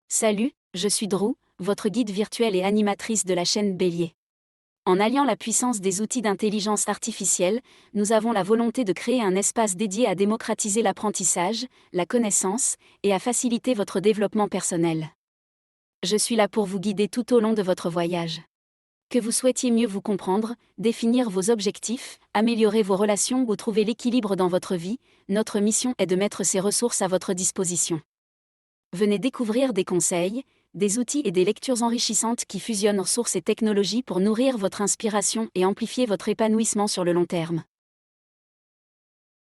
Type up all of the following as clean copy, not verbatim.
Salut, je suis Drew, votre guide virtuel et animatrice de la chaîne Bélier. En alliant la puissance des outils d'intelligence artificielle, nous avons la volonté de créer un espace dédié à démocratiser l'apprentissage, la connaissance, et à faciliter votre développement personnel. Je suis là pour vous guider tout au long de votre voyage. Que vous souhaitiez mieux vous comprendre, définir vos objectifs, améliorer vos relations ou trouver l'équilibre dans votre vie, notre mission est de mettre ces ressources à votre disposition. Venez découvrir des conseils, des outils et des lectures enrichissantes qui fusionnent ressources et technologies pour nourrir votre inspiration et amplifier votre épanouissement sur le long terme.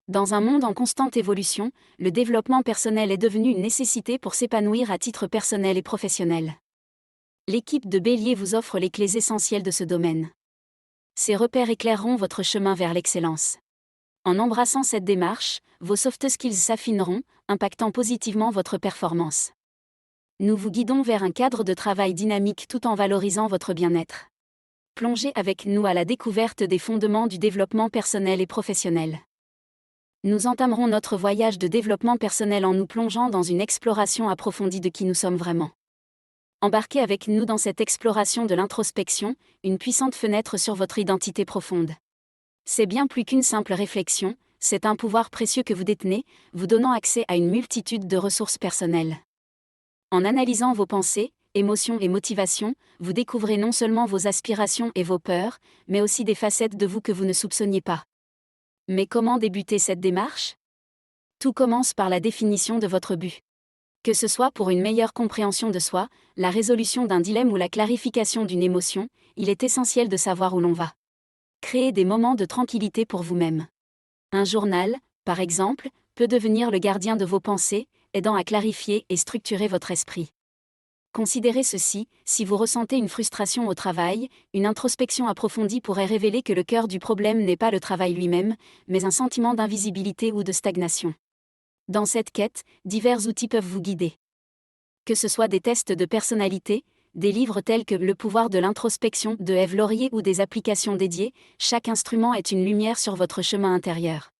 Dans un monde en constante évolution, le développement personnel est devenu une nécessité pour s'épanouir à titre personnel et professionnel. L'équipe de Bélier vous offre les clés essentielles de ce domaine. Ces repères éclaireront votre chemin vers l'excellence. En embrassant cette démarche, vos soft skills s'affineront, impactant positivement votre performance. Nous vous guidons vers un cadre de travail dynamique tout en valorisant votre bien-être. Plongez avec nous à la découverte des fondements du développement personnel et professionnel. Nous entamerons notre voyage de développement personnel en nous plongeant dans une exploration approfondie de qui nous sommes vraiment. Embarquez avec nous dans cette exploration de l'introspection, une puissante fenêtre sur votre identité profonde. C'est bien plus qu'une simple réflexion, c'est un pouvoir précieux que vous détenez, vous donnant accès à une multitude de ressources personnelles. En analysant vos pensées, émotions et motivations, vous découvrez non seulement vos aspirations et vos peurs, mais aussi des facettes de vous que vous ne soupçonniez pas. Mais comment débuter cette démarche ? Tout commence par la définition de votre but. Que ce soit pour une meilleure compréhension de soi, la résolution d'un dilemme ou la clarification d'une émotion, il est essentiel de savoir où l'on va. Créez des moments de tranquillité pour vous-même. Un journal, par exemple, peut devenir le gardien de vos pensées, aidant à clarifier et structurer votre esprit. Considérez ceci, si vous ressentez une frustration au travail, une introspection approfondie pourrait révéler que le cœur du problème n'est pas le travail lui-même, mais un sentiment d'invisibilité ou de stagnation. Dans cette quête, divers outils peuvent vous guider. Que ce soit des tests de personnalité, des livres tels que Le pouvoir de l'introspection de Ève Laurier ou des applications dédiées, chaque instrument est une lumière sur votre chemin intérieur.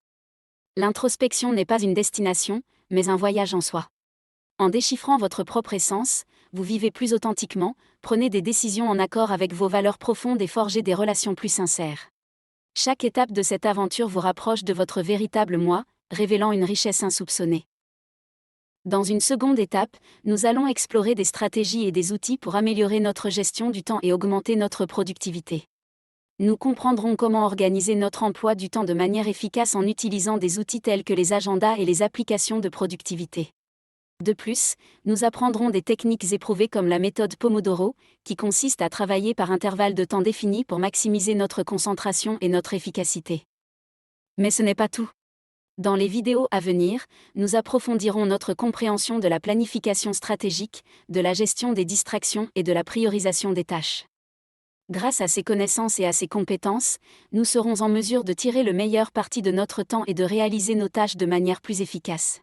L'introspection n'est pas une destination, mais un voyage en soi. En déchiffrant votre propre essence, vous vivez plus authentiquement, prenez des décisions en accord avec vos valeurs profondes et forgez des relations plus sincères. Chaque étape de cette aventure vous rapproche de votre véritable moi, révélant une richesse insoupçonnée. Dans une seconde étape, nous allons explorer des stratégies et des outils pour améliorer notre gestion du temps et augmenter notre productivité. Nous comprendrons comment organiser notre emploi du temps de manière efficace en utilisant des outils tels que les agendas et les applications de productivité. De plus, nous apprendrons des techniques éprouvées comme la méthode Pomodoro, qui consiste à travailler par intervalles de temps définis pour maximiser notre concentration et notre efficacité. Mais ce n'est pas tout. Dans les vidéos à venir, nous approfondirons notre compréhension de la planification stratégique, de la gestion des distractions et de la priorisation des tâches. Grâce à ces connaissances et à ces compétences, nous serons en mesure de tirer le meilleur parti de notre temps et de réaliser nos tâches de manière plus efficace.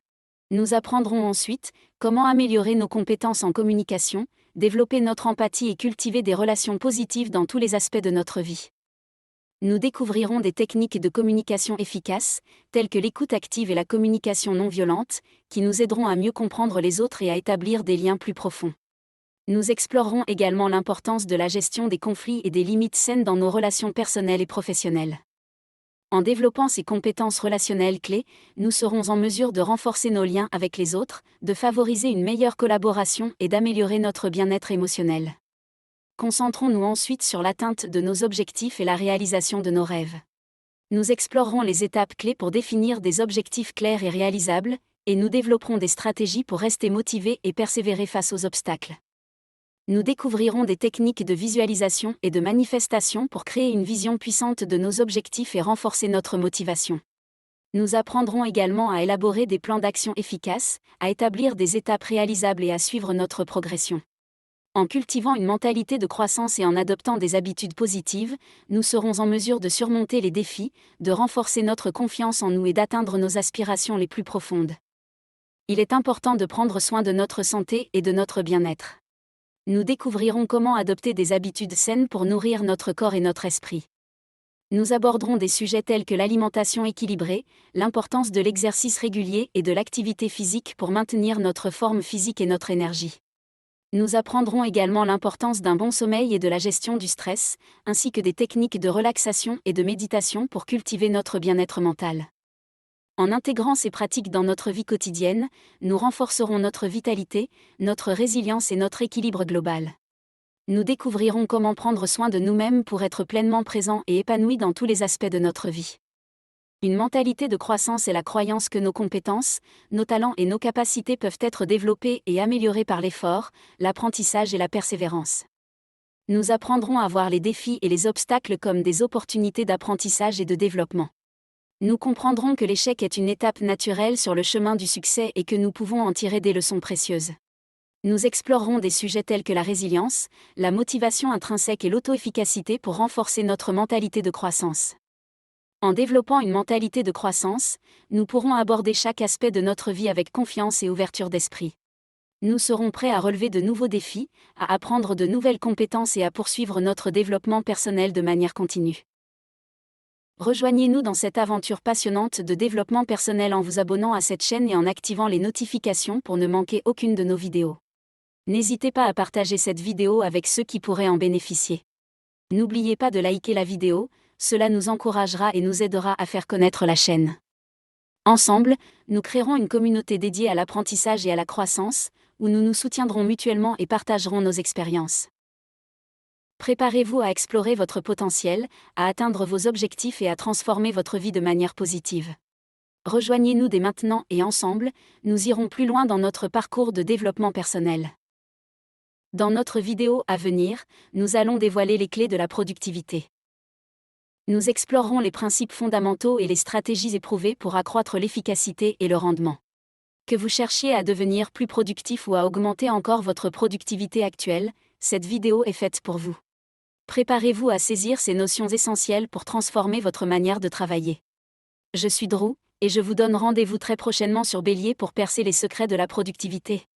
Nous apprendrons ensuite comment améliorer nos compétences en communication, développer notre empathie et cultiver des relations positives dans tous les aspects de notre vie. Nous découvrirons des techniques de communication efficaces, telles que l'écoute active et la communication non violente, qui nous aideront à mieux comprendre les autres et à établir des liens plus profonds. Nous explorerons également l'importance de la gestion des conflits et des limites saines dans nos relations personnelles et professionnelles. En développant ces compétences relationnelles clés, nous serons en mesure de renforcer nos liens avec les autres, de favoriser une meilleure collaboration et d'améliorer notre bien-être émotionnel. Concentrons-nous ensuite sur l'atteinte de nos objectifs et la réalisation de nos rêves. Nous explorerons les étapes clés pour définir des objectifs clairs et réalisables, et nous développerons des stratégies pour rester motivés et persévérer face aux obstacles. Nous découvrirons des techniques de visualisation et de manifestation pour créer une vision puissante de nos objectifs et renforcer notre motivation. Nous apprendrons également à élaborer des plans d'action efficaces, à établir des étapes réalisables et à suivre notre progression. En cultivant une mentalité de croissance et en adoptant des habitudes positives, nous serons en mesure de surmonter les défis, de renforcer notre confiance en nous et d'atteindre nos aspirations les plus profondes. Il est important de prendre soin de notre santé et de notre bien-être. Nous découvrirons comment adopter des habitudes saines pour nourrir notre corps et notre esprit. Nous aborderons des sujets tels que l'alimentation équilibrée, l'importance de l'exercice régulier et de l'activité physique pour maintenir notre forme physique et notre énergie. Nous apprendrons également l'importance d'un bon sommeil et de la gestion du stress, ainsi que des techniques de relaxation et de méditation pour cultiver notre bien-être mental. En intégrant ces pratiques dans notre vie quotidienne, nous renforcerons notre vitalité, notre résilience et notre équilibre global. Nous découvrirons comment prendre soin de nous-mêmes pour être pleinement présents et épanouis dans tous les aspects de notre vie. Une mentalité de croissance est la croyance que nos compétences, nos talents et nos capacités peuvent être développés et améliorés par l'effort, l'apprentissage et la persévérance. Nous apprendrons à voir les défis et les obstacles comme des opportunités d'apprentissage et de développement. Nous comprendrons que l'échec est une étape naturelle sur le chemin du succès et que nous pouvons en tirer des leçons précieuses. Nous explorerons des sujets tels que la résilience, la motivation intrinsèque et l'auto-efficacité pour renforcer notre mentalité de croissance. En développant une mentalité de croissance, nous pourrons aborder chaque aspect de notre vie avec confiance et ouverture d'esprit. Nous serons prêts à relever de nouveaux défis, à apprendre de nouvelles compétences et à poursuivre notre développement personnel de manière continue. Rejoignez-nous dans cette aventure passionnante de développement personnel en vous abonnant à cette chaîne et en activant les notifications pour ne manquer aucune de nos vidéos. N'hésitez pas à partager cette vidéo avec ceux qui pourraient en bénéficier. N'oubliez pas de liker la vidéo, cela nous encouragera et nous aidera à faire connaître la chaîne. Ensemble, nous créerons une communauté dédiée à l'apprentissage et à la croissance, où nous nous soutiendrons mutuellement et partagerons nos expériences. Préparez-vous à explorer votre potentiel, à atteindre vos objectifs et à transformer votre vie de manière positive. Rejoignez-nous dès maintenant et ensemble, nous irons plus loin dans notre parcours de développement personnel. Dans notre vidéo à venir, nous allons dévoiler les clés de la productivité. Nous explorerons les principes fondamentaux et les stratégies éprouvées pour accroître l'efficacité et le rendement. Que vous cherchiez à devenir plus productif ou à augmenter encore votre productivité actuelle, cette vidéo est faite pour vous. Préparez-vous à saisir ces notions essentielles pour transformer votre manière de travailler. Je suis Drew, et je vous donne rendez-vous très prochainement sur Bélier pour percer les secrets de la productivité.